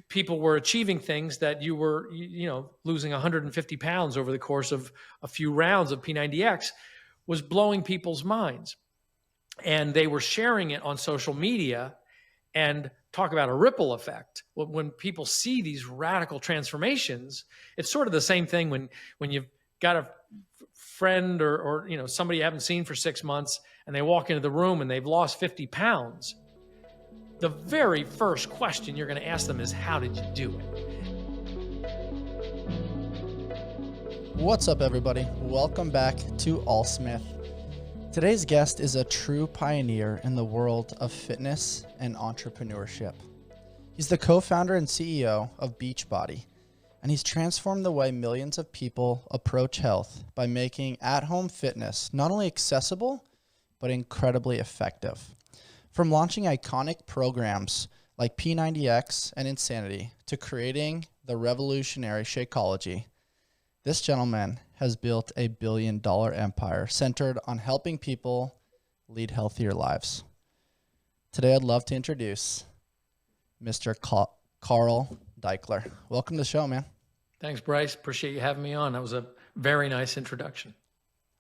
people were achieving things that you were, losing 150 pounds over the course of a few rounds of P90X was blowing people's minds. And they were sharing it on social media, and talk about a ripple effect. When people see these radical transformations, it's sort of the same thing when you've got a friend or somebody you haven't seen for 6 months, and they walk into the room and they've lost 50 pounds. The very first question you're going to ask them is, how did you do it? What's up, everybody? Welcome back to Allsmith. Today's guest is a true pioneer in the world of fitness and entrepreneurship. He's the co-founder and CEO of Beachbody, and he's transformed the way millions of people approach health by making at-home fitness not only accessible, but incredibly effective. From launching iconic programs like P90X and Insanity to creating the revolutionary Shakeology, this gentleman has built a billion-dollar empire centered on helping people lead healthier lives. Today, I'd love to introduce Mr. Carl Daikeler. Welcome to the show, man. Thanks, Bryce. Appreciate you having me on. That was a very nice introduction.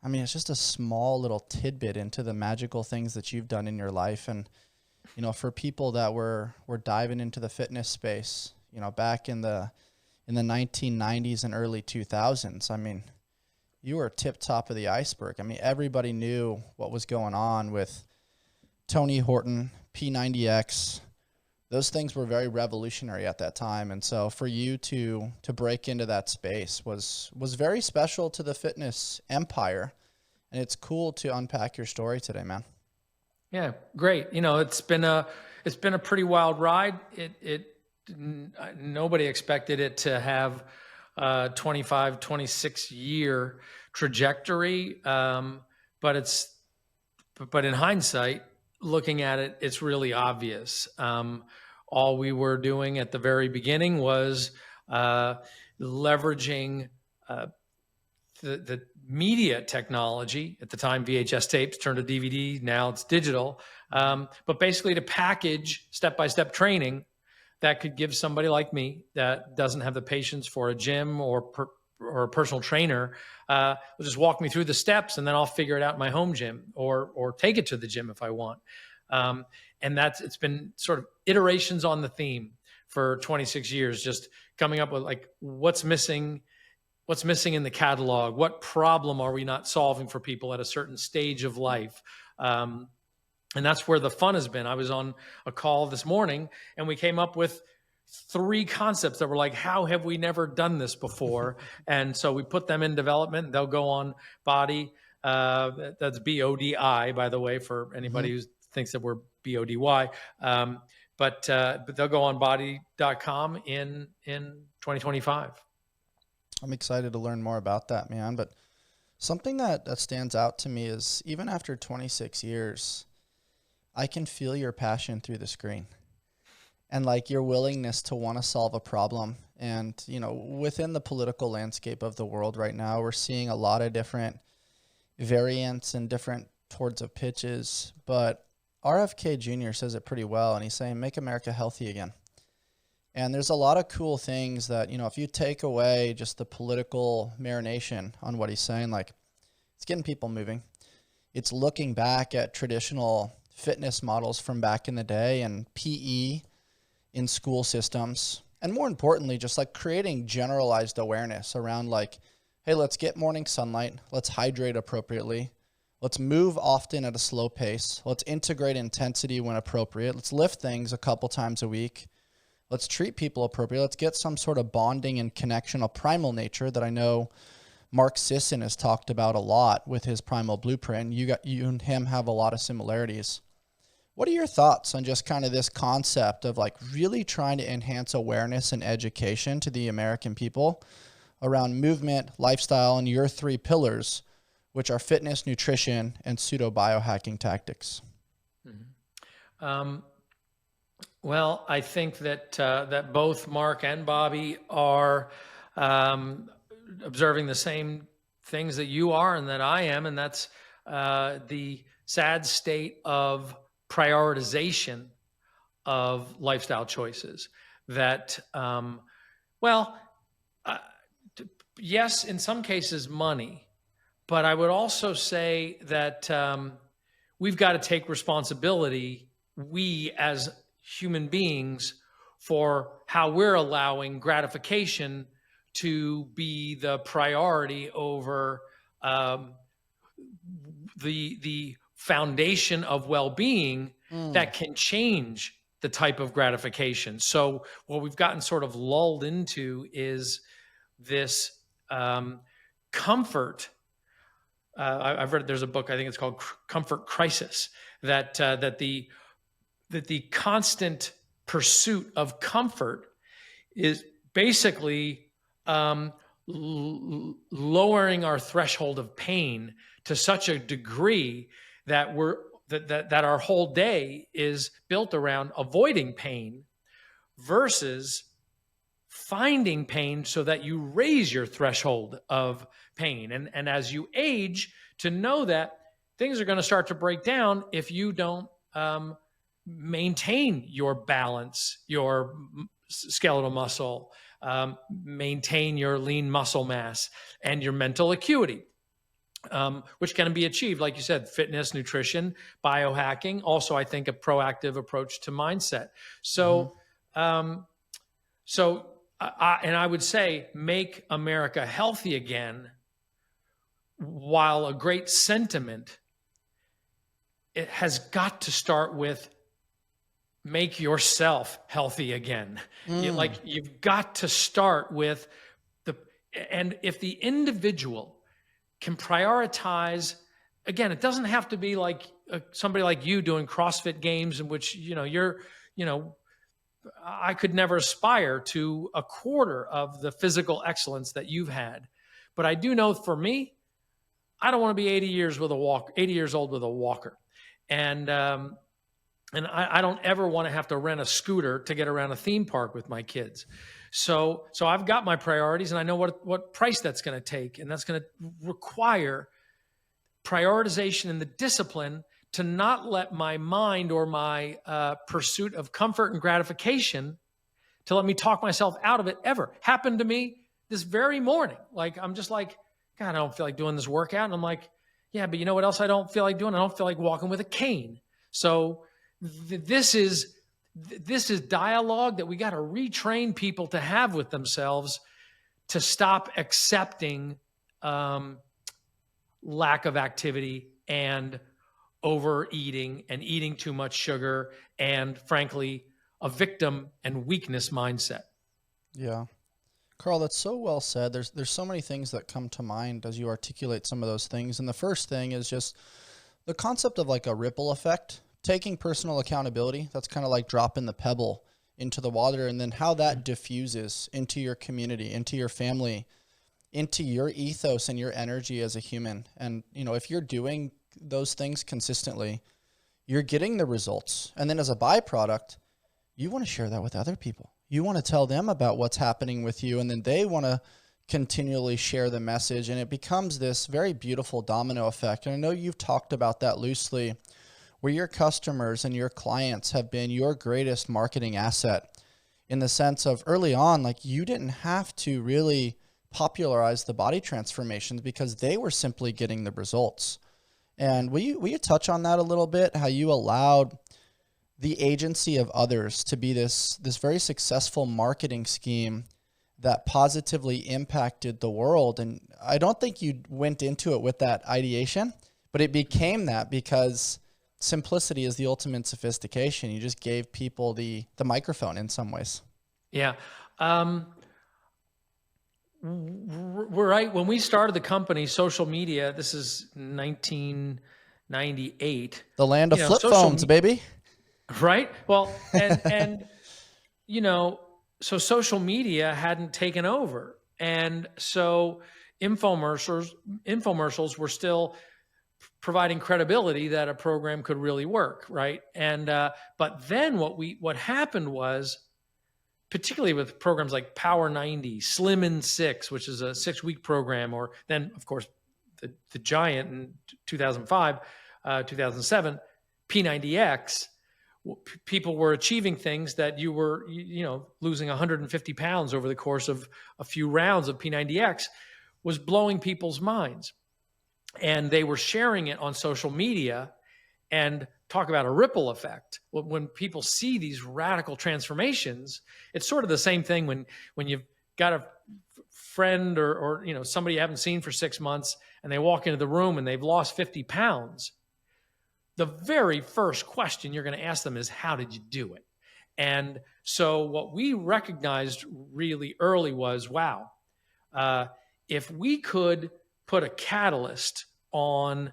I mean, it's just a small little tidbit into the magical things that you've done in your life. And, for people that were diving into the fitness space, back in the 1990s and early 2000s, I mean, you were tip top of the iceberg. I mean, everybody knew what was going on with Tony Horton, P90X. Those things were very revolutionary at that time. And so for you to break into that space was very special to the fitness empire. And it's cool to unpack your story today, man. Yeah, great. It's been a pretty wild ride. Nobody expected it to have a 25, 26 year trajectory. But in hindsight, looking at it, it's really obvious. All we were doing at the very beginning was leveraging the media technology. At the time, VHS tapes turned to DVD. Now it's digital. But basically to package step-by-step training that could give somebody like me that doesn't have the patience for a gym or a personal trainer, will just walk me through the steps, and then I'll figure it out in my home gym or take it to the gym if I want. And it's been sort of iterations on the theme for 26 years, just coming up with like, what's missing in the catalog? What problem are we not solving for people at a certain stage of life? And that's where the fun has been. I was on a call this morning and we came up with 3 concepts that were like, how have we never done this before? And so we put them in development. They'll go on Body. That's BODI, by the way, for anybody who thinks that we're BODY. But they'll go on body.com in 2025. I'm excited to learn more about that, man. But something that stands out to me is even after 26 years, I can feel your passion through the screen and like your willingness to want to solve a problem. And, within the political landscape of the world right now, we're seeing a lot of different variants and different towards of pitches. But RFK Jr. says it pretty well, and he's saying, make America healthy again. And there's a lot of cool things that, if you take away just the political marination on what he's saying, like it's getting people moving. It's looking back at traditional fitness models from back in the day and PE in school systems. And more importantly, just like creating generalized awareness around like, hey, let's get morning sunlight. Let's hydrate appropriately. Let's move often at a slow pace. Let's integrate intensity when appropriate. Let's lift things a couple times a week. Let's treat people appropriately. Let's get some sort of bonding and connection, a primal nature that I know Mark Sisson has talked about a lot with his primal blueprint. You and him have a lot of similarities. What are your thoughts on just kind of this concept of like really trying to enhance awareness and education to the American people around movement, lifestyle, and your 3 pillars, which are fitness, nutrition, and pseudo biohacking tactics? Well, I think that both Mark and Bobby are observing the same things that you are and that I am, and that's the sad state of prioritization of lifestyle choices. that, well, uh, yes, in some cases, money, but I would also say that we've got to take responsibility, we as human beings, for how we're allowing gratification to be the priority over um, the foundation of well-being Mm. that can change the type of gratification. So what we've gotten sort of lulled into is this comfort. I've read, there's a book, I think it's called Comfort Crisis, that the constant pursuit of comfort is basically lowering our threshold of pain to such a degree that that our whole day is built around avoiding pain versus finding pain so that you raise your threshold of pain. And as you age, to know that things are going to start to break down if you don't maintain your balance, your skeletal muscle, maintain your lean muscle mass, and your mental acuity. Which can be achieved, like you said, fitness, nutrition, biohacking. Also, I think a proactive approach to mindset. Hmm. So, and I would say, make America healthy again. While a great sentiment, it has got to start with make yourself healthy again. Mm. You've got to start with and if the individual can prioritize, again, it doesn't have to be like somebody like you doing CrossFit games in which, I could never aspire to a quarter of the physical excellence that you've had. But I do know for me, I don't want to be 80 years old with a walker. And, I don't ever want to have to rent a scooter to get around a theme park with my kids. So I've got my priorities, and I know what price that's going to take, and that's going to require prioritization and the discipline to not let my mind or my pursuit of comfort and gratification to let me talk myself out of it ever. Happened to me this very morning. Like, I'm just like, God, I don't feel like doing this workout. And I'm like, yeah, but you know what else I don't feel like doing? I don't feel like walking with a cane. So this is dialogue that we got to retrain people to have with themselves to stop accepting lack of activity and overeating and eating too much sugar and, frankly, a victim and weakness mindset. Yeah. Carl, that's so well said. There's so many things that come to mind as you articulate some of those things. And the first thing is just the concept of like a ripple effect, taking personal accountability. That's kind of like dropping the pebble into the water, and then how that diffuses into your community, into your family, into your ethos and your energy as a human. And, if you're doing those things consistently, you're getting the results. And then as a byproduct, you want to share that with other people. You want to tell them about what's happening with you, and then they want to continually share the message, and it becomes this very beautiful domino effect. And I know you've talked about that loosely, where your customers and your clients have been your greatest marketing asset, in the sense of early on, like, you didn't have to really popularize the body transformations because they were simply getting the results. And will you touch on that a little bit, how you allowed the agency of others to be this very successful marketing scheme that positively impacted the world? And I don't think you went into it with that ideation, but it became that because simplicity is the ultimate sophistication. You just gave people the microphone in some ways. Yeah. We're right. When we started the company, social media, this is 1998. The land of flip Social phones, baby. right? Well, and so social media hadn't taken over, and so infomercials were still providing credibility that a program could really work, right? And but then what happened was, particularly with programs like Power 90, Slim in 6, which is a 6-week program, or then of course the giant in 2005, 2007, P90X, people were achieving things that you were, losing 150 pounds over the course of a few rounds of P90X was blowing people's minds. And they were sharing it on social media, and talk about a ripple effect. When people see these radical transformations, it's sort of the same thing when you've got a friend or somebody you haven't seen for 6 months, and they walk into the room and they've lost 50 pounds. The very first question you're going to ask them is, how did you do it? And so what we recognized really early was, wow, if we could put a catalyst on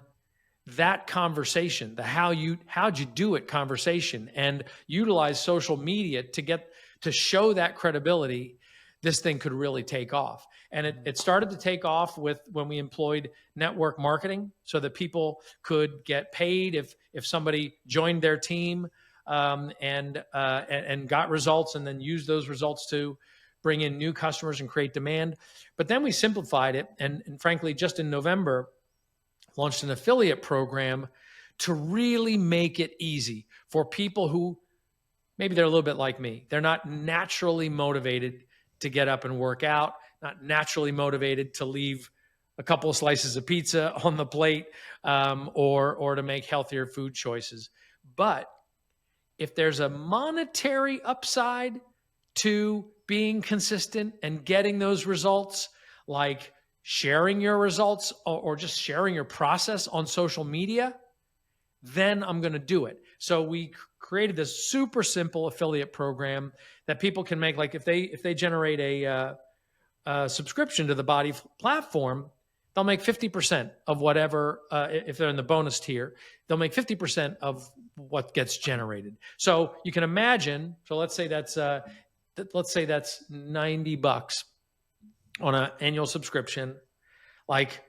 that conversation, the how'd you do it conversation, and utilize social media to show that credibility, this thing could really take off. And it started to take off when we employed network marketing, so that people could get paid if somebody joined their team, and got results, and then used those results to bring in new customers and create demand. But then we simplified it, and frankly, just in November, launched an affiliate program to really make it easy for people who maybe they're a little bit like me. They're not naturally motivated to get up and work out, not naturally motivated to leave a couple of slices of pizza on the plate, or to make healthier food choices. But if there's a monetary upside to being consistent and getting those results, like sharing your results or just sharing your process on social media, then I'm going to do it. So we created this super simple affiliate program that people can make. Like if they generate a subscription to the Body platform, they'll make 50% of whatever, if they're in the bonus tier, they'll make 50% of what gets generated. So you can imagine, so let's say that's $90 on an annual subscription. Like,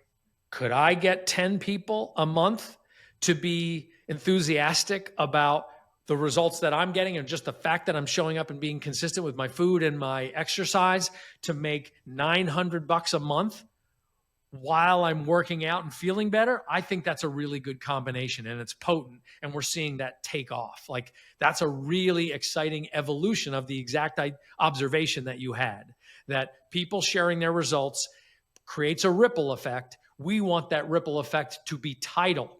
could I get 10 people a month to be enthusiastic about the results that I'm getting, and just the fact that I'm showing up and being consistent with my food and my exercise, to make $900 a month while I'm working out and feeling better? I think that's a really good combination, and it's potent, and we're seeing that take off. Like, that's a really exciting evolution of the exact observation that you had, that people sharing their results creates a ripple effect. We want that ripple effect to be tidal,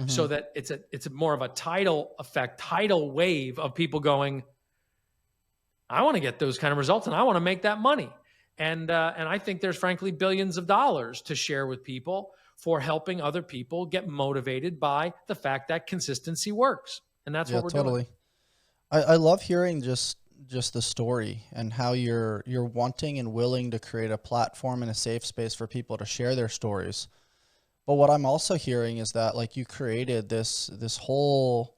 so that it's more of a tidal effect, tidal wave of people going, I want to get those kind of results, and I want to make that money. And I think there's frankly billions of dollars to share with people for helping other people get motivated by the fact that consistency works. And that's what we're doing. I love hearing just the story and how you're wanting and willing to create a platform and a safe space for people to share their stories. But what I'm also hearing is that, like, you created this whole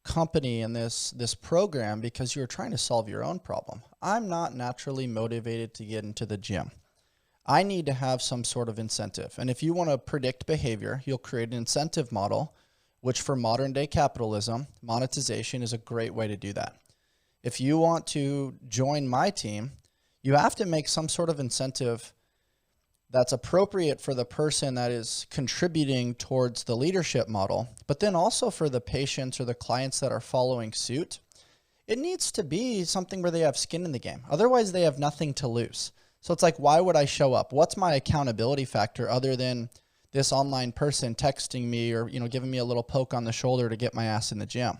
company and this program because you're trying to solve your own problem. I'm not naturally motivated to get into the gym. I need to have some sort of incentive. And if you want to predict behavior, you'll create an incentive model, which for modern day capitalism, monetization is a great way to do that. If you want to join my team, you have to make some sort of incentive that's appropriate for the person that is contributing towards the leadership model, but then also for the patients or the clients that are following suit. It needs to be something where they have skin in the game. Otherwise, they have nothing to lose. So it's like, why would I show up? What's my accountability factor other than this online person texting me or giving me a little poke on the shoulder to get my ass in the gym?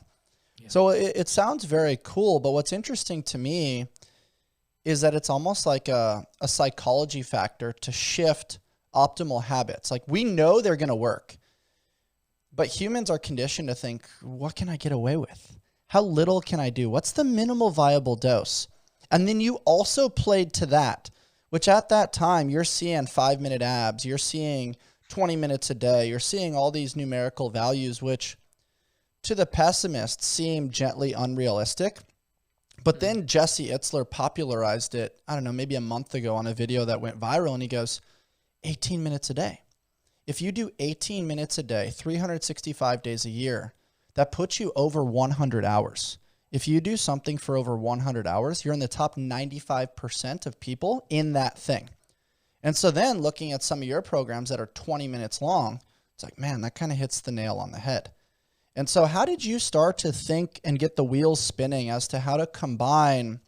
Yeah. So it sounds very cool, but what's interesting to me is that it's almost like a psychology factor to shift optimal habits. Like, we know they're going to work, but humans are conditioned to think, what can I get away with? How little can I do? What's the minimal viable dose? And then you also played to that, which at that time you're seeing 5-minute abs, you're seeing 20 minutes a day, you're seeing all these numerical values, which to the pessimist seem gently unrealistic. But then Jesse Itzler popularized it, I don't know, maybe a month ago on a video that went viral, and he goes, 18 minutes a day. If you do 18 minutes a day, 365 days a year, that puts you over 100 hours. If you do something for over 100 hours, you're in the top 95% of people in that thing. And so then looking at some of your programs that are 20 minutes long, it's like, man, that kind of hits the nail on the head. And so how did you start to think and get the wheels spinning as to how to combine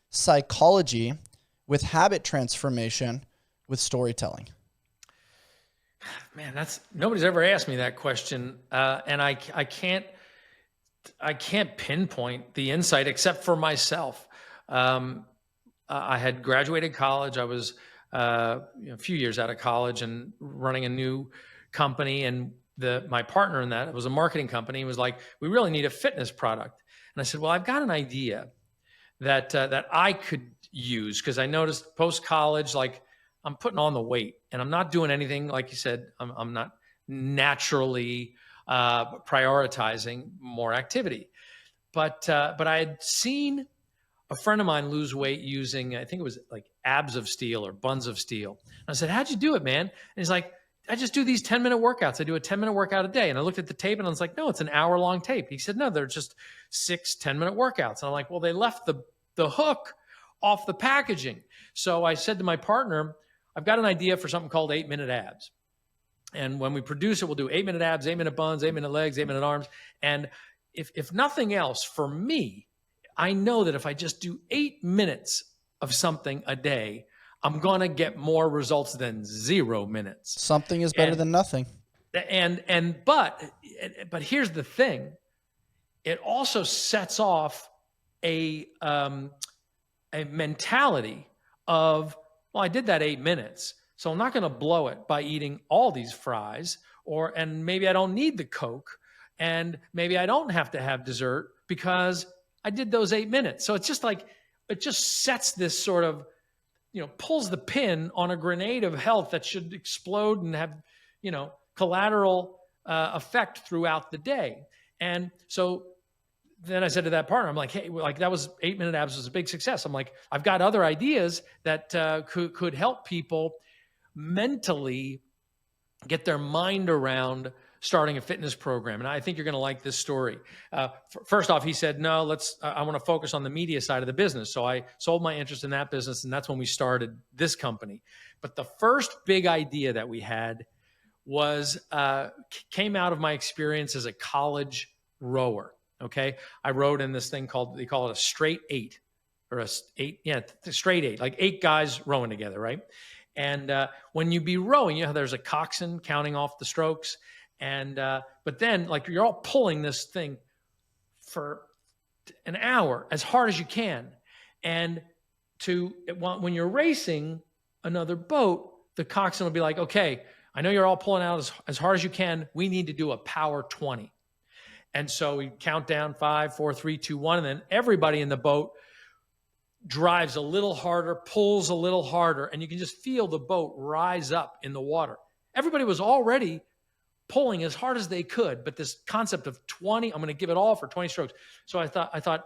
psychology with habit transformation with storytelling? Man, nobody's ever asked me that question. And I can't pinpoint the insight except for myself. I had graduated college. I was a few years out of college and running a new company. And my partner in that, it was a marketing company, was like, we really need a fitness product. And I said, well, I've got an idea that I could use, because I noticed post college, like, I'm putting on the weight and I'm not doing anything. Like you said, I'm not naturally prioritizing more activity. But I had seen a friend of mine lose weight using, I think it was like abs of steel or buns of steel. And I said, how'd you do it, man? And he's like, I just do these 10-minute workouts. I do a 10-minute workout a day. And I looked at the tape and I was like, no, it's an hour-long tape. He said, no, they're just 6 10-minute workouts. And I'm like, well, they left the hook off the packaging. So I said to my partner, I've got an idea for something called 8-minute abs. And when we produce it, we'll do 8-minute abs, 8-minute buns, 8-minute legs, 8-minute arms. And if nothing else, for me, I know that if I just do 8 minutes of something a day, I'm going to get more results than 0 minutes. Something is better than nothing. But here's the thing. It also sets off a mentality of, well, I did that 8 minutes, so I'm not going to blow it by eating all these fries, and maybe I don't need the Coke, and maybe I don't have to have dessert because I did those 8 minutes. So it's just like, it just sets this sort of, pulls the pin on a grenade of health that should explode and have, collateral effect throughout the day. And so then I said to that partner, I'm like, hey, like, that was 8-minute abs was a big success. I'm like, I've got other ideas that could help people mentally get their mind around starting a fitness program. And I think you're going to like this story. First off, he said, no, I want to focus on the media side of the business. So I sold my interest in that business, and that's when we started this company. But the first big idea that we had came out of my experience as a college rower. Okay. I rode in this thing they call it a straight 8, or straight 8, like 8 guys rowing together. Right. And when you be rowing, there's a coxswain counting off the strokes. And, but then, like, you're all pulling this thing for an hour as hard as you can. And when you're racing another boat, the coxswain will be like, okay, I know you're all pulling out as hard as you can. We need to do a power 20. And so we count down 5, 4, 3, 2, 1. And then everybody in the boat drives a little harder, pulls a little harder, and you can just feel the boat rise up in the water. Everybody was already pulling as hard as they could, but this concept of 20, I'm going to give it all for 20 strokes. So I thought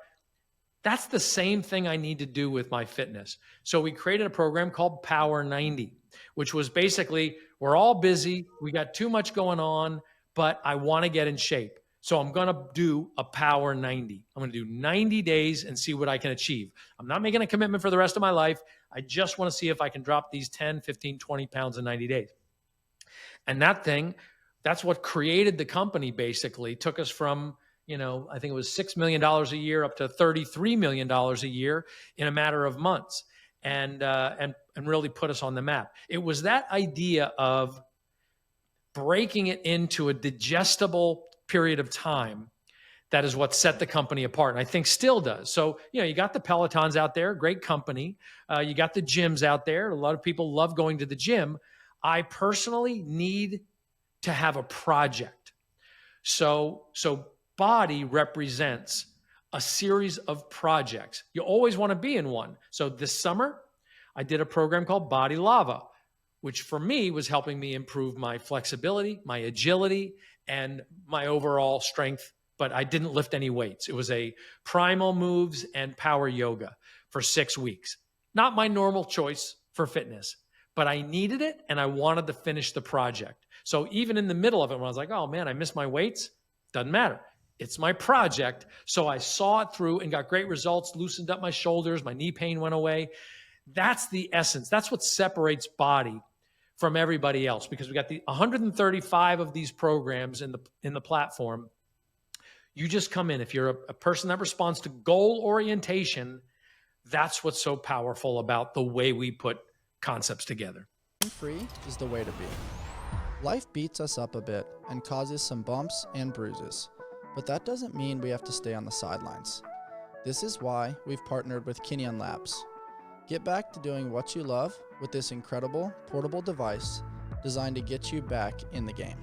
that's the same thing I need to do with my fitness. So we created a program called Power 90, which was basically, we're all busy, we got too much going on, but I want to get in shape. So I'm going to do a Power 90. I'm going to do 90 days and see what I can achieve. I'm not making a commitment for the rest of my life. I just want to see if I can drop these 10, 15, 20 pounds in 90 days. And that's what created the company, basically. Took us from, I think it was $6 million a year up to $33 million a year in a matter of months, and really put us on the map. It was that idea of breaking it into a digestible period of time that is what set the company apart, and I think still does. So, you got the Pelotons out there, great company. You got the gyms out there. A lot of people love going to the gym. I personally need to have a project. So body represents a series of projects. You always want to be in one. So this summer, I did a program called Body Lava, which for me was helping me improve my flexibility, my agility, and my overall strength. But I didn't lift any weights. It was a primal moves and power yoga for 6 weeks. Not my normal choice for fitness, but I needed it and I wanted to finish the project. So even in the middle of it, when I was like, oh man, I missed my weights, doesn't matter. It's my project. So I saw it through and got great results, loosened up my shoulders, my knee pain went away. That's the essence. That's what separates Body from everybody else, because we got the 135 of these programs in the platform. You just come in. If you're a person that responds to goal orientation, that's what's so powerful about the way we put concepts together. Free is the way to be. Life beats us up a bit and causes some bumps and bruises, but that doesn't mean we have to stay on the sidelines. This is why we've partnered with Kinyan Labs. Get back to doing what you love with this incredible portable device designed to get you back in the game.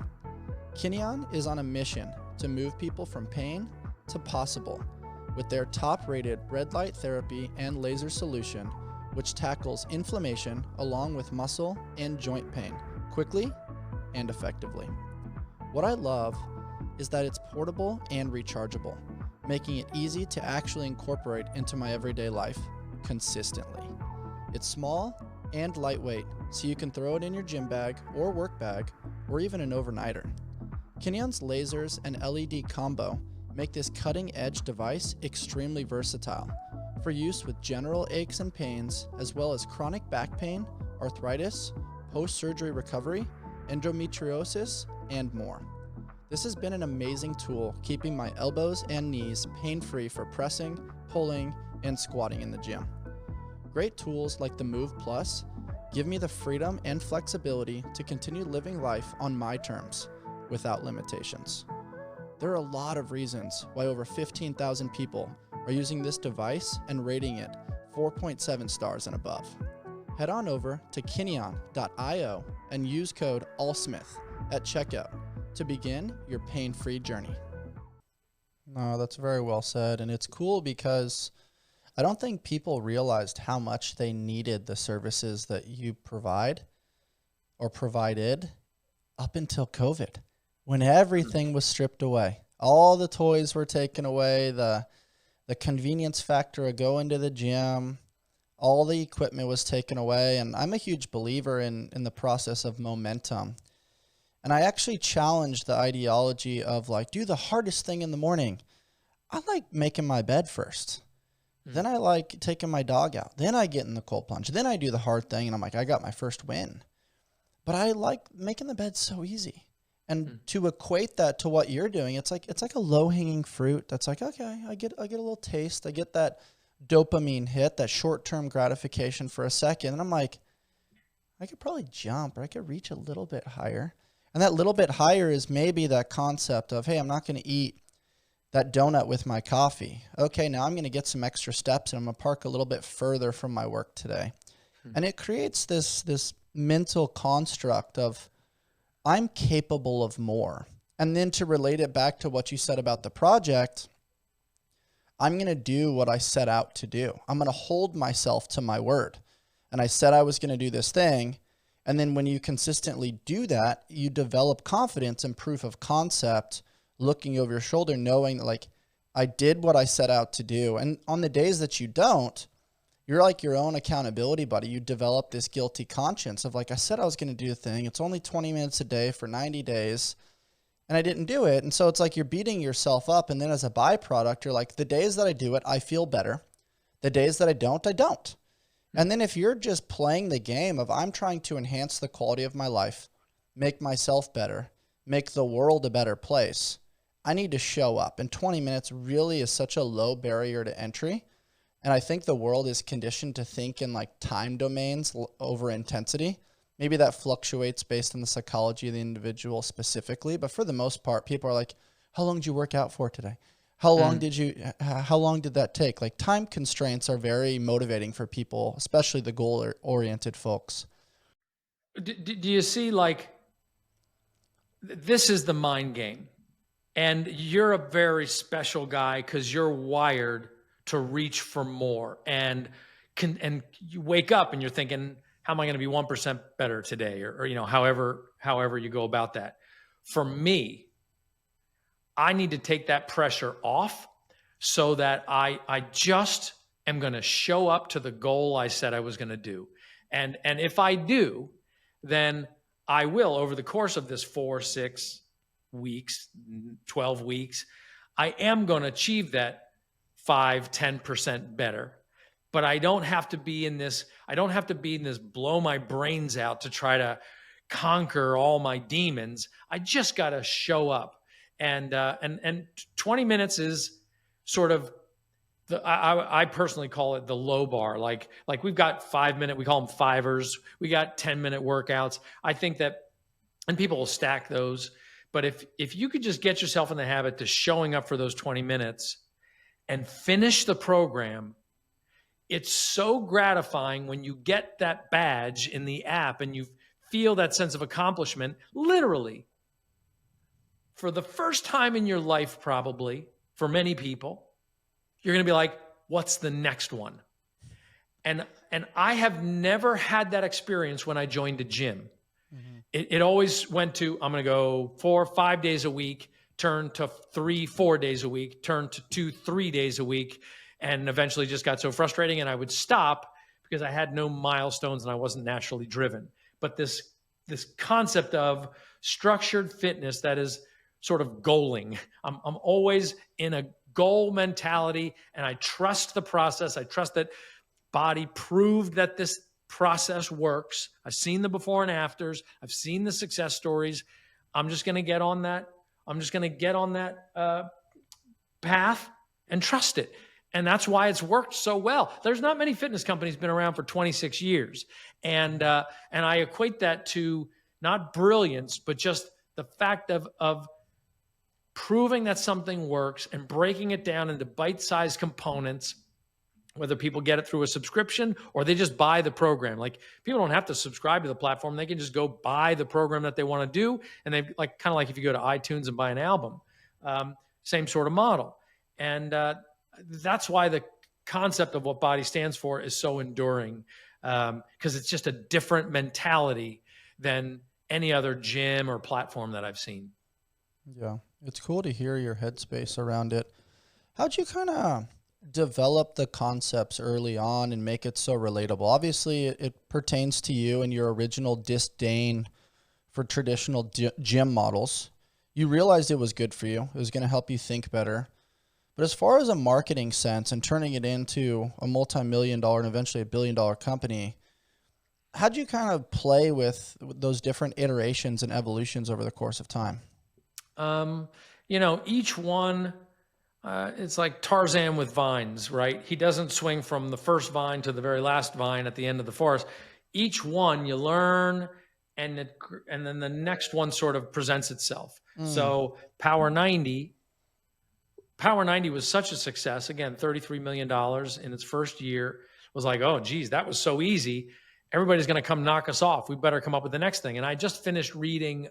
Kinyan is on a mission to move people from pain to possible with their top-rated red light therapy and laser solution, which tackles inflammation along with muscle and joint pain quickly and effectively. What I love is that it's portable and rechargeable, making it easy to actually incorporate into my everyday life consistently. It's small and lightweight, so you can throw it in your gym bag or work bag, or even an overnighter. Kinyan's lasers and LED combo make this cutting-edge device extremely versatile for use with general aches and pains, as well as chronic back pain, arthritis, post-surgery recovery, endometriosis, and more. This has been an amazing tool keeping my elbows and knees pain-free for pressing, pulling, and squatting in the gym. Great tools like the Move Plus give me the freedom and flexibility to continue living life on my terms without limitations. There are a lot of reasons why over 15,000 people are using this device and rating it 4.7 stars and above. Head on over to kinyan.io and use code ALLSMITH at checkout to begin your pain-free journey. No, that's very well said. And it's cool because I don't think people realized how much they needed the services that you provide or provided up until COVID, when everything was stripped away. All the toys were taken away, the convenience factor of going to the gym, all the equipment was taken away. And I'm a huge believer in the process of momentum. And I actually challenged the ideology of like, do the hardest thing in the morning. I like making my bed first. Then I like taking my dog out. Then I get in the cold plunge. Then I do the hard thing and I'm like, I got my first win. But I like making the bed so easy. And to equate that to what you're doing, it's like a low-hanging fruit that's like, okay, I get a little taste. I get that dopamine hit, that short-term gratification for a second. And I'm like, I could probably jump or I could reach a little bit higher. And that little bit higher is maybe that concept of, hey, I'm not going to eat that donut with my coffee. Okay, now I'm going to get some extra steps and I'm going to park a little bit further from my work today. And it creates this mental construct of, I'm capable of more. And then to relate it back to what you said about the project, I'm going to do what I set out to do. I'm going to hold myself to my word. And I said I was going to do this thing. And then when you consistently do that, you develop confidence and proof of concept, looking over your shoulder, knowing that like, I did what I set out to do. And on the days that you don't, you're like your own accountability buddy. You develop this guilty conscience of like, I said I was going to do the thing. It's only 20 minutes a day for 90 days. And I didn't do it. And so it's like you're beating yourself up. And then as a byproduct, you're like, the days that I do it, I feel better. The days that I don't, I don't. And then if you're just playing the game of I'm trying to enhance the quality of my life, make myself better, make the world a better place, I need to show up. And 20 minutes really is such a low barrier to entry. And I think the world is conditioned to think in like time domains over intensity. Maybe that fluctuates based on the psychology of the individual specifically. But for the most part, people are like, how long did you work out for today? How long did that take? Like time constraints are very motivating for people, especially the goal-oriented folks. Do you see, like, this is the mind game. And you're a very special guy because you're wired to reach for more. And you wake up and you're thinking, how am I going to be 1% better today? Or you know, however you go about that. For me, I need to take that pressure off so that I just am going to show up to the goal I said I was going to do. And if I do, then I will, over the course of this 4, 6 weeks, 12 weeks, I am going to achieve that 5, 10% better. But I don't have to be in this blow my brains out to try to conquer all my demons. I just got to show up. And 20 minutes is sort of I personally call it the low bar. Like we've got 5-minute, we call them fivers. We got 10-minute workouts. I think that, and people will stack those. But if you could just get yourself in the habit to showing up for those 20 minutes and finish the program, it's so gratifying when you get that badge in the app and you feel that sense of accomplishment, literally. For the first time in your life, probably, for many people, you're going to be like, what's the next one? And I have never had that experience when I joined a gym. Mm-hmm. It always went to, I'm going to go 4 or 5 days a week, turn to 3, 4 days a week, turn to 2, 3 days a week, and eventually just got so frustrating and I would stop because I had no milestones and I wasn't naturally driven. But this concept of structured fitness that is sort of goaling. I'm always in a goal mentality and I trust the process. I trust that Body proved that this process works. I've seen the before and afters. I've seen the success stories. I'm just going to get on that. I'm just going to get on that path and trust it. And that's why it's worked so well. There's not many fitness companies been around for 26 years. And I equate that to not brilliance, but just the fact of proving that something works and breaking it down into bite-sized components, whether people get it through a subscription or they just buy the program. Like people don't have to subscribe to the platform. They can just go buy the program that they want to do. And they kind of like if you go to iTunes and buy an album, same sort of model. And that's why the concept of what Body stands for is so enduring, because it's just a different mentality than any other gym or platform that I've seen. Yeah, it's cool to hear your headspace around it. How'd you kind of develop the concepts early on and make it so relatable? Obviously, it pertains to you and your original disdain for traditional gym models. You realized it was good for you. It was going to help you think better. But as far as a marketing sense and turning it into a multi-million-dollar and eventually $1 billion company, how'd you kind of play with those different iterations and evolutions over the course of time? Each one, it's like Tarzan with vines, right? He doesn't swing from the first vine to the very last vine at the end of the forest. Each one you learn, and then the next one sort of presents itself. So Power 90 was such a success. Again, $33 million in its first year. Was like, oh, geez, that was so easy. Everybody's going to come knock us off. We better come up with the next thing. And I just finished reading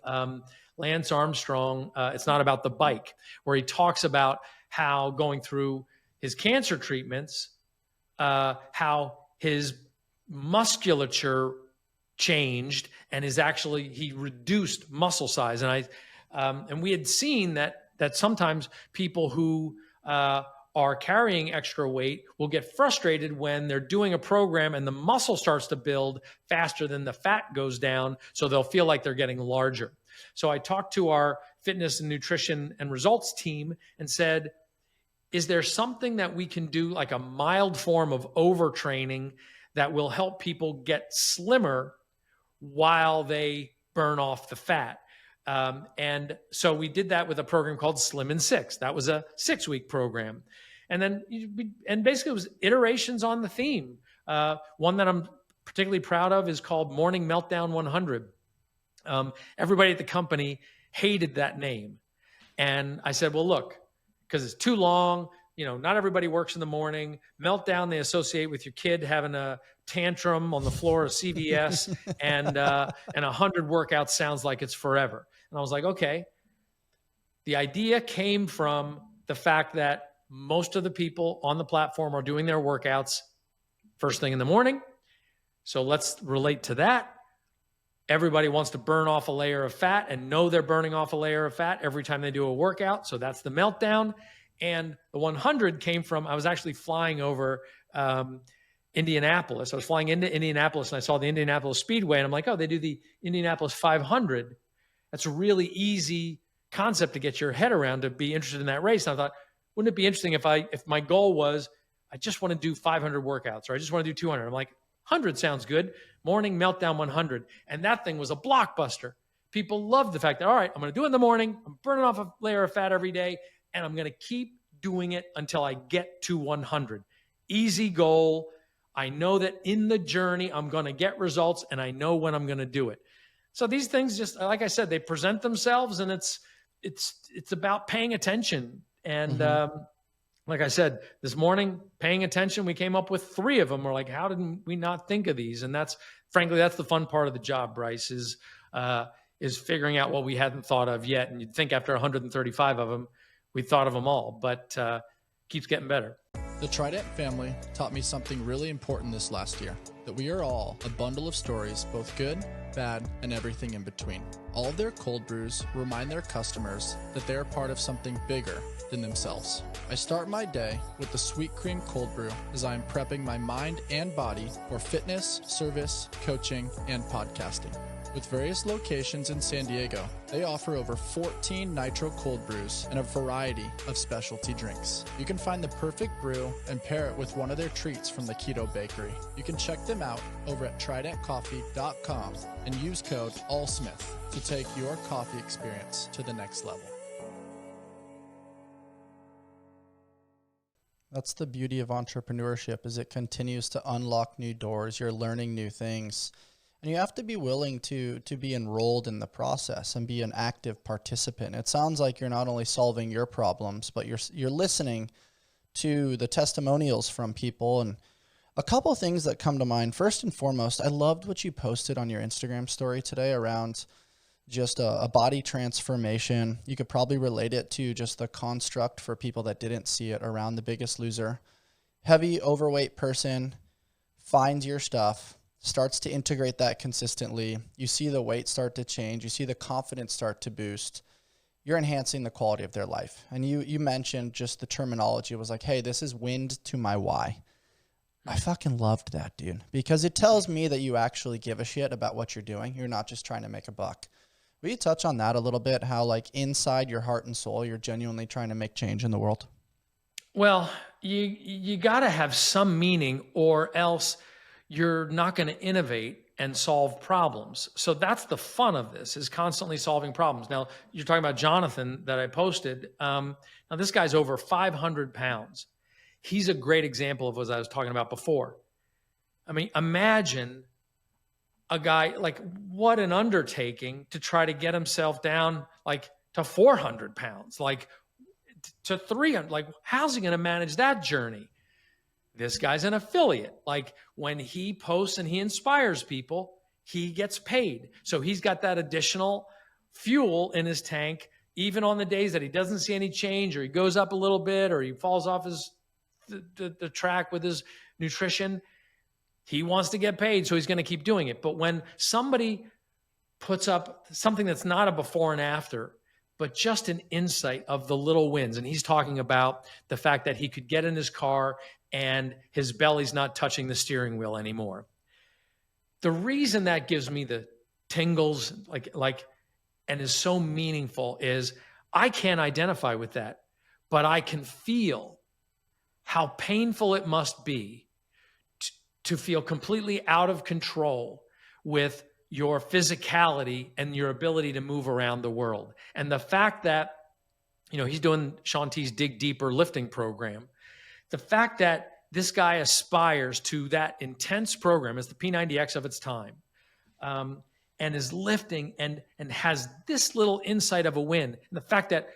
Lance Armstrong, It's Not About the Bike, where he talks about how going through his cancer treatments, how his musculature changed and he reduced muscle size. And we had seen that sometimes people who are carrying extra weight will get frustrated when they're doing a program and the muscle starts to build faster than the fat goes down. So they'll feel like they're getting larger. So I talked to our fitness and nutrition and results team and said, is there something that we can do, like a mild form of overtraining that will help people get slimmer while they burn off the fat? And so we did that with a program called Slim in 6. That was a 6-week program. And basically it was iterations on the theme. One that I'm particularly proud of is called Morning Meltdown 100. Everybody at the company hated that name. And I said, well, look, because it's too long, not everybody works in the morning. Meltdown, they associate with your kid having a tantrum on the floor of CVS, and 100 workouts sounds like it's forever. And I was like, okay. The idea came from the fact that most of the people on the platform are doing their workouts first thing in the morning. So let's relate to that. Everybody wants to burn off a layer of fat and know they're burning off a layer of fat every time they do a workout. So that's the meltdown. And the 100 came from, I was actually flying over Indianapolis. I was flying into Indianapolis and I saw the Indianapolis Speedway and I'm like, oh, they do the Indianapolis 500. That's a really easy concept to get your head around, to be interested in that race. And I thought, wouldn't it be interesting if my goal was, I just want to do 500 workouts or I just want to do 200. I'm like, 100 sounds good. Morning Meltdown 100. And that thing was a blockbuster. People loved the fact that, all right, I'm going to do it in the morning. I'm burning off a layer of fat every day. and I'm going to keep doing it until I get to 100. Easy goal. I know that in the journey, I'm going to get results, and I know when I'm going to do it. So these things, just like I said, they present themselves, and it's about paying attention. And like I said, this morning, paying attention, we came up with 3 of them. We're like, how did we not think of these? And frankly, that's the fun part of the job, Bryce, is figuring out what we hadn't thought of yet. And you'd think after 135 of them, we thought of them all, but keeps getting better. The Trident family taught me something really important this last year, that we are all a bundle of stories, both good, bad, and everything in between. All of their cold brews remind their customers that they are part of something bigger than themselves. I start my day with the Sweet Cream Cold Brew as I am prepping my mind and body for fitness, service, coaching, and podcasting. With various locations in San Diego, they offer over 14 nitro cold brews and a variety of specialty drinks. You can find the perfect brew and pair it with one of their treats from the Keto Bakery. You can check them out over at tridentcoffee.com and use code ALLSMITH to take your coffee experience to the next level. That's the beauty of entrepreneurship, is it continues to unlock new doors. You're learning new things. And you have to be willing to be enrolled in the process and be an active participant. It sounds like you're not only solving your problems, but you're listening to the testimonials from people. And a couple of things that come to mind. First and foremost, I loved what you posted on your Instagram story today around just a body transformation. You could probably relate it to just the construct for people that didn't see it around The Biggest Loser. Heavy, overweight person finds your stuff, starts to integrate that consistently. You see the weight start to change. You see the confidence start to boost. You're enhancing the quality of their life. And you mentioned just the terminology. It was like, hey, this is wind to my why. I fucking loved that, dude, because it tells me that you actually give a shit about what you're doing. You're not just trying to make a buck. Will you touch on that a little bit? How like inside your heart and soul, you're genuinely trying to make change in the world? Well, you got to have some meaning, or else you're not going to innovate and solve problems. So that's the fun of this, is constantly solving problems. Now, you're talking about Jonathan that I posted. Now, this guy's over 500 pounds. He's a great example of what I was talking about before. I mean, imagine a guy, like, what an undertaking to try to get himself down like to 400 pounds, like to 300. Like, how's he going to manage that journey? This guy's an affiliate. Like, when he posts and he inspires people, he gets paid. So he's got that additional fuel in his tank, even on the days that he doesn't see any change, or he goes up a little bit, or he falls off the track with his nutrition. He wants to get paid, so he's going to keep doing it. But when somebody puts up something that's not a before and after, but just an insight of the little wins, and he's talking about the fact that he could get in his car and his belly's not touching the steering wheel anymore. The reason that gives me the tingles, and is so meaningful, is I can't identify with that, but I can feel how painful it must be to feel completely out of control with your physicality and your ability to move around the world. And the fact that, he's doing Shaun T's Dig Deeper lifting program. The fact that this guy aspires to that intense program, as the P90X of its time, and is lifting and has this little insight of a win. And the fact that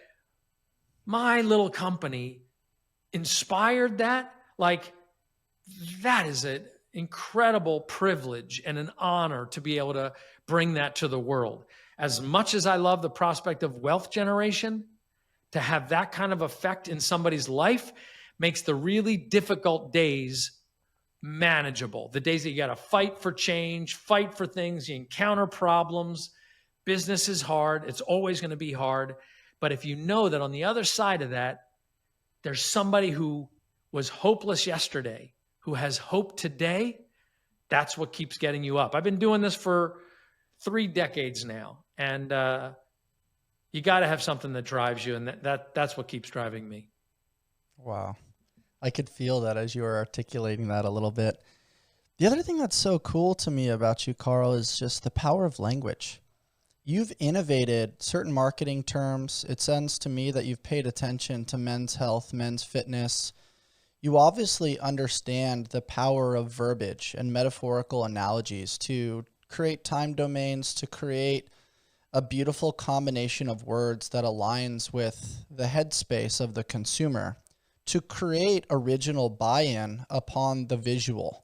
my little company inspired that, that is an incredible privilege and an honor to be able to bring that to the world. As much as I love the prospect of wealth generation, to have that kind of effect in somebody's life makes the really difficult days manageable. The days that you got to fight for change, fight for things, you encounter problems. Business is hard. It's always going to be hard. But if you know that on the other side of that, there's somebody who was hopeless yesterday, who has hope today, that's what keeps getting you up. I've been doing this for 3 decades now, and you got to have something that drives you, and that's what keeps driving me. Wow. I could feel that as you were articulating that a little bit. The other thing that's so cool to me about you, Carl, is just the power of language. you've innovated certain marketing terms. It sounds to me that you've paid attention to men's health, men's fitness. You obviously understand the power of verbiage and metaphorical analogies to create time domains, to create a beautiful combination of words that aligns with the headspace of the consumer, to create original buy-in upon the visual.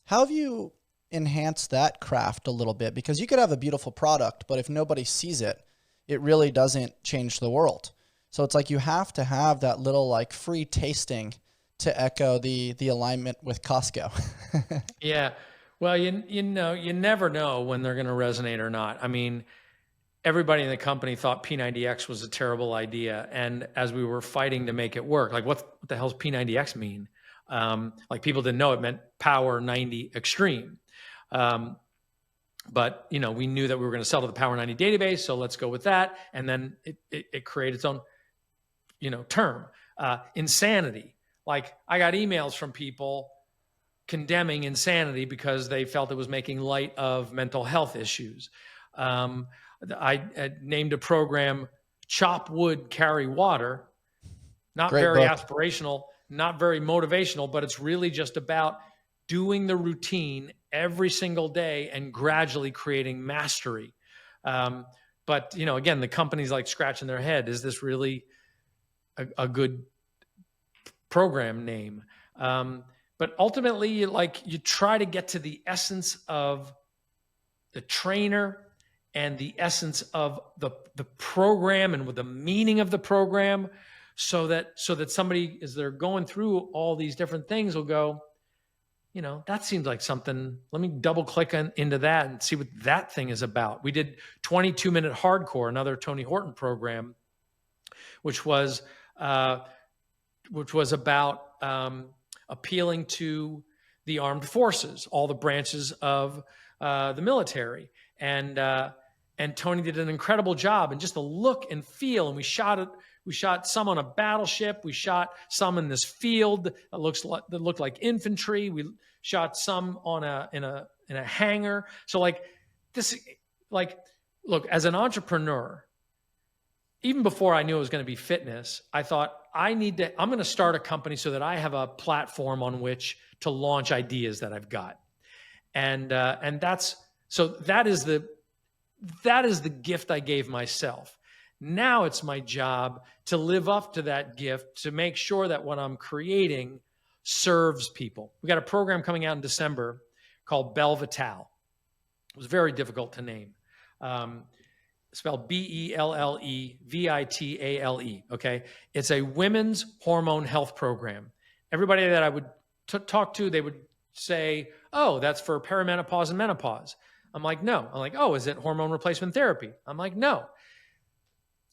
How have you enhanced that craft a little bit? Because you could have a beautiful product, but if nobody sees it, it really doesn't change the world. So it's like you have to have that little like free tasting to echo the alignment with Costco. Yeah. Well, you know, you never know when they're going to resonate or not. I mean, everybody in the company thought P90X was a terrible idea. And as we were fighting to make it work, like what the hell's P90X mean? Like people didn't know it meant Power 90 Extreme. But you know, we knew that we were going to sell to the Power 90 database. So let's go with that. And then it created its own, you know, term, insanity. Like I got emails from people condemning insanity because they felt it was making light of mental health issues. I named a program Chop Wood, Carry Water. Not Great very book. aspirational, not very motivational, but it's really just about doing the routine every single day and gradually creating mastery. But, you know, again, the company's like scratching their head. Is this really a good program name? But ultimately, you try to get to the essence of the trainer and the essence of the program and with the meaning of the program, so that somebody, as they're going through all these different things, will go, you know, that seems like something. Let me double click into that and see what that thing is about. We did 22-minute hardcore, another Tony Horton program, which was about appealing to the armed forces, all the branches of the military. And Tony did an incredible job, and just the look and feel. And we shot some on a battleship. We shot some in this field that looked like infantry. We shot some in a hangar. So like this, like, look, as an entrepreneur, even before I knew it was going to be fitness, I thought I'm going to start a company so that I have a platform on which to launch ideas that I've got. And that is the gift I gave myself. Now it's my job to live up to that gift, to make sure that what I'm creating serves people. We got a program coming out in December called Belvital. It was very difficult to name. Spelled Bellevitale. Okay. It's a women's hormone health program. Everybody that I would talk to, they would say, oh, that's for perimenopause and menopause. I'm like, no. I'm like, oh, is it hormone replacement therapy? I'm like, no.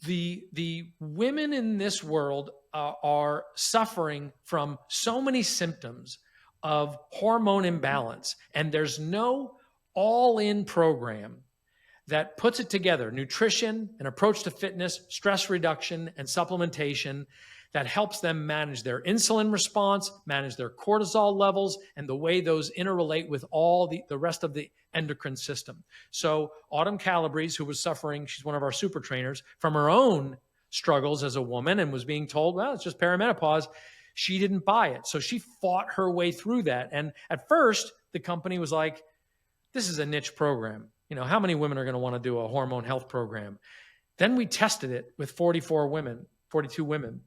The women in this world are suffering from so many symptoms of hormone imbalance, and there's no all-in program that puts it together: nutrition, an approach to fitness, stress reduction, and supplementation that helps them manage their insulin response, manage their cortisol levels, and the way those interrelate with all the rest of the endocrine system. So Autumn Calabrese, who was suffering, she's one of our super trainers, from her own struggles as a woman and was being told, well, it's just perimenopause. She didn't buy it. So she fought her way through that. And at first, the company was like, this is a niche program. You know, how many women are going to want to do a hormone health program? Then we tested it with 42 women.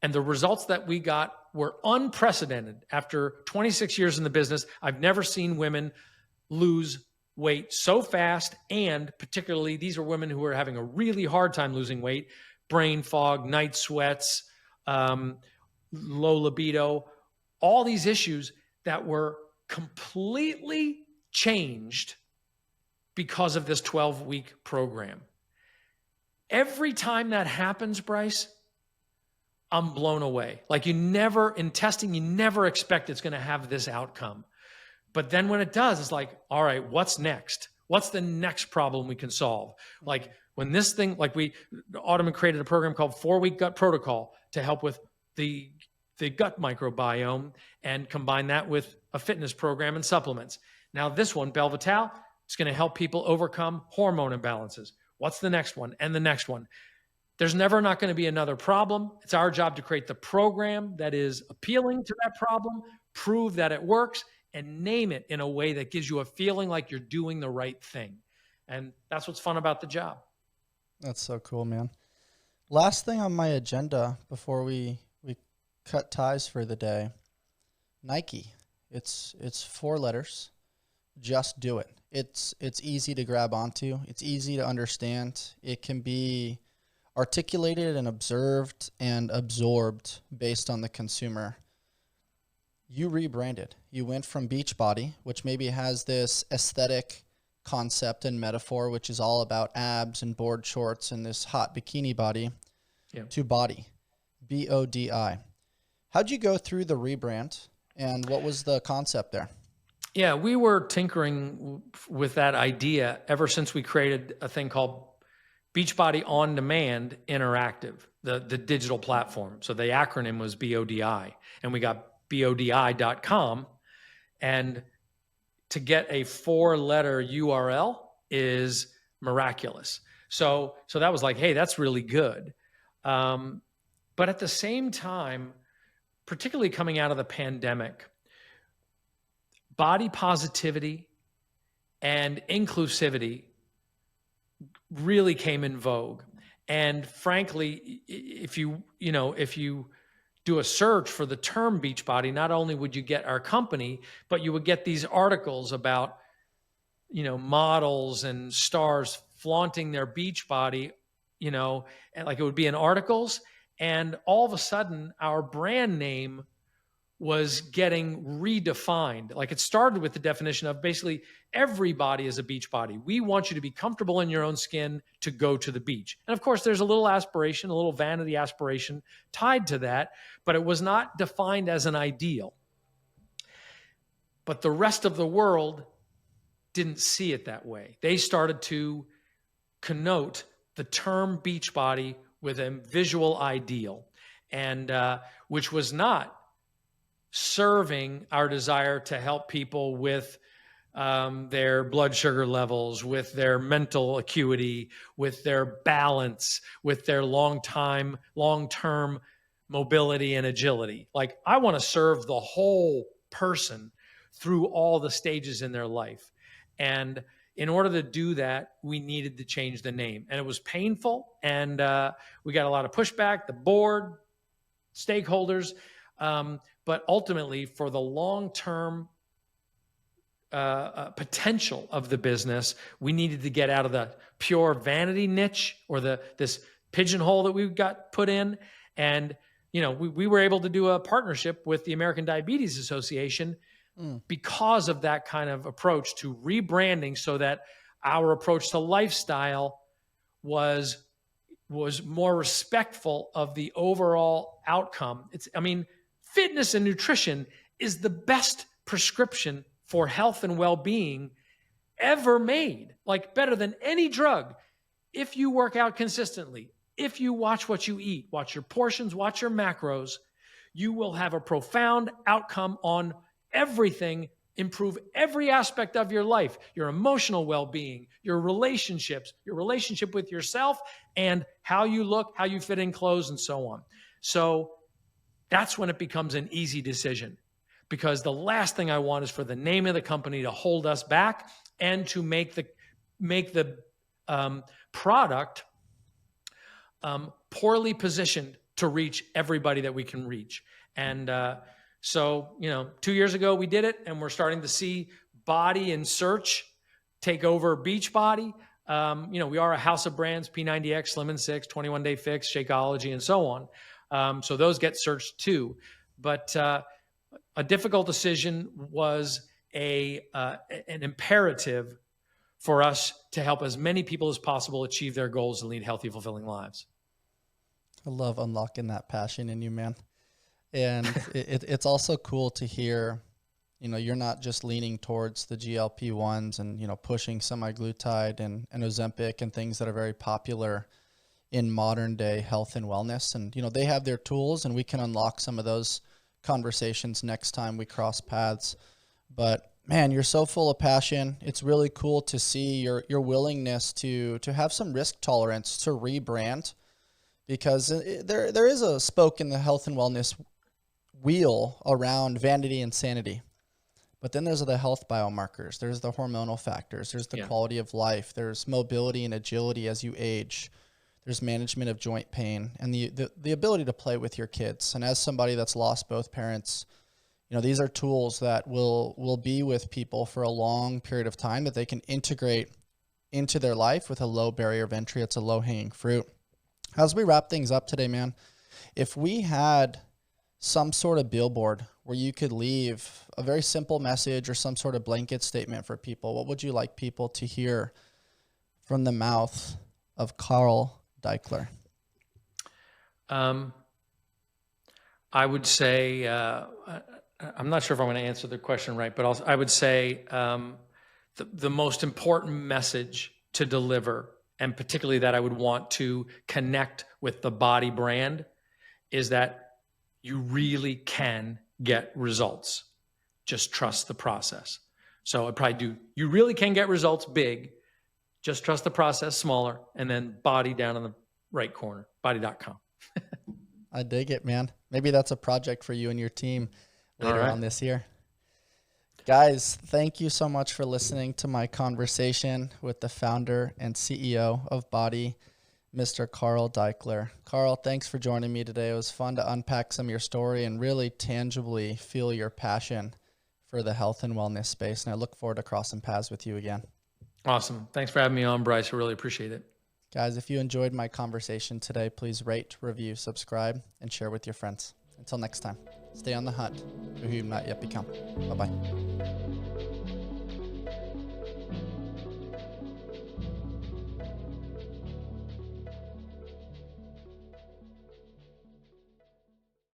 And the results that we got were unprecedented. After 26 years in the business, I've never seen women lose weight so fast. And particularly, these are women who are having a really hard time losing weight: brain fog, night sweats, low libido, all these issues that were completely changed because of this 12-week program. Every time that happens, Bryce, I'm blown away. Like in testing, you never expect it's going to have this outcome. But then when it does, it's like, all right, what's next? What's the next problem we can solve? Like when this thing, Autumn created a program called 4-Week Gut Protocol to help with the gut microbiome and combine that with a fitness program and supplements. Now this one, Belvital, It's going to help people overcome hormone imbalances. What's the next one? And the next one. There's never not going to be another problem. It's our job to create the program that is appealing to that problem, prove that it works, and name it in a way that gives you a feeling like you're doing the right thing. And that's what's fun about the job. That's so cool, man. Last thing on my agenda before we cut ties for the day, Nike. It's 4 letters. Just do it. It's easy to grab onto. It's easy to understand. It can be articulated and observed and absorbed based on the consumer. You rebranded. You went from Beachbody, which maybe has this aesthetic concept and metaphor, which is all about abs and board shorts and this hot bikini body, to Body, BODI. How'd you go through the rebrand, and what was the concept there? Yeah, we were tinkering with that idea ever since we created a thing called Beachbody On Demand Interactive, the digital platform. So the acronym was BODI, and we got BODI.com. And to get a 4-letter URL is miraculous. So that was like, hey, that's really good. But at the same time, particularly coming out of the pandemic, body positivity and inclusivity really came in vogue. And frankly, if you do a search for the term Beachbody, not only would you get our company, but you would get these articles about, models and stars flaunting their Beachbody, and like it would be in articles. And all of a sudden, our brand name was getting redefined. Like it started with the definition of basically everybody is a beach body. We want you to be comfortable in your own skin to go to the beach. And of course, there's a little aspiration, a little vanity aspiration tied to that, but it was not defined as an ideal. But the rest of the world didn't see it that way. They started to connote the term beach body with a visual ideal, and which was not serving our desire to help people with their blood sugar levels, with their mental acuity, with their balance, with their long-term mobility and agility. Like I want to serve the whole person through all the stages in their life. And in order to do that, we needed to change the name. And it was painful. And we got a lot of pushback, the board, stakeholders. But ultimately, for the long-term potential of the business, we needed to get out of the pure vanity niche or this pigeonhole that we got put in. And, we were able to do a partnership with the American Diabetes Association because of that kind of approach to rebranding, so that our approach to lifestyle was more respectful of the overall outcome. Fitness and nutrition is the best prescription for health and well-being ever made, like better than any drug. If you work out consistently, if you watch what you eat, watch your portions, watch your macros, you will have a profound outcome on everything, improve every aspect of your life, your emotional well-being, your relationships, your relationship with yourself, and how you look, how you fit in clothes, and so on. So that's when it becomes an easy decision, because the last thing I want is for the name of the company to hold us back and to make the product poorly positioned to reach everybody that we can reach. And so 2 years ago we did it, and we're starting to see Body and Search take over Beachbody. We are a house of brands: P90X, Slim and 6, 21 Day Fix, Shakeology, and so on. So those get searched too. But a difficult decision was an imperative for us to help as many people as possible achieve their goals and lead healthy, fulfilling lives. I love unlocking that passion in you, man. And it's also cool to hear, you're not just leaning towards the GLP-1s and, pushing semaglutide and Ozempic and things that are very popular in modern day health and wellness. And, they have their tools, and we can unlock some of those conversations next time we cross paths. But man, you're so full of passion. It's really cool to see your willingness to have some risk tolerance to rebrand, because there is a spoke in the health and wellness wheel around vanity and sanity. But then there's the health biomarkers. There's the hormonal factors. There's the quality of life. There's mobility and agility as you age. There's management of joint pain and the ability to play with your kids. And as somebody that's lost both parents, you know, these are tools that will be with people for a long period of time that they can integrate into their life with a low barrier of entry. It's a low hanging fruit. As we wrap things up today, man, if we had some sort of billboard where you could leave a very simple message or some sort of blanket statement for people, what would you like people to hear from the mouth of Carl Daikeler? I would say, I'm not sure if I'm going to answer the question right, but I would say the most important message to deliver, and particularly that I would want to connect with the Body brand, is that you really can get results. Just trust the process. So I'd probably do, you really can get results big. Just trust the process smaller, and then Body down in the right corner, body.com. I dig it, man. Maybe that's a project for you and your team later on this year. Guys, thank you so much for listening to my conversation with the founder and CEO of Body, Mr. Carl Daikeler. Carl, thanks for joining me today. It was fun to unpack some of your story and really tangibly feel your passion for the health and wellness space. And I look forward to crossing paths with you again. Awesome. Thanks for having me on, Bryce. I really appreciate it. Guys, if you enjoyed my conversation today, please rate, review, subscribe, and share with your friends. Until next time, stay on the hunt for who you've not yet become. Bye-bye.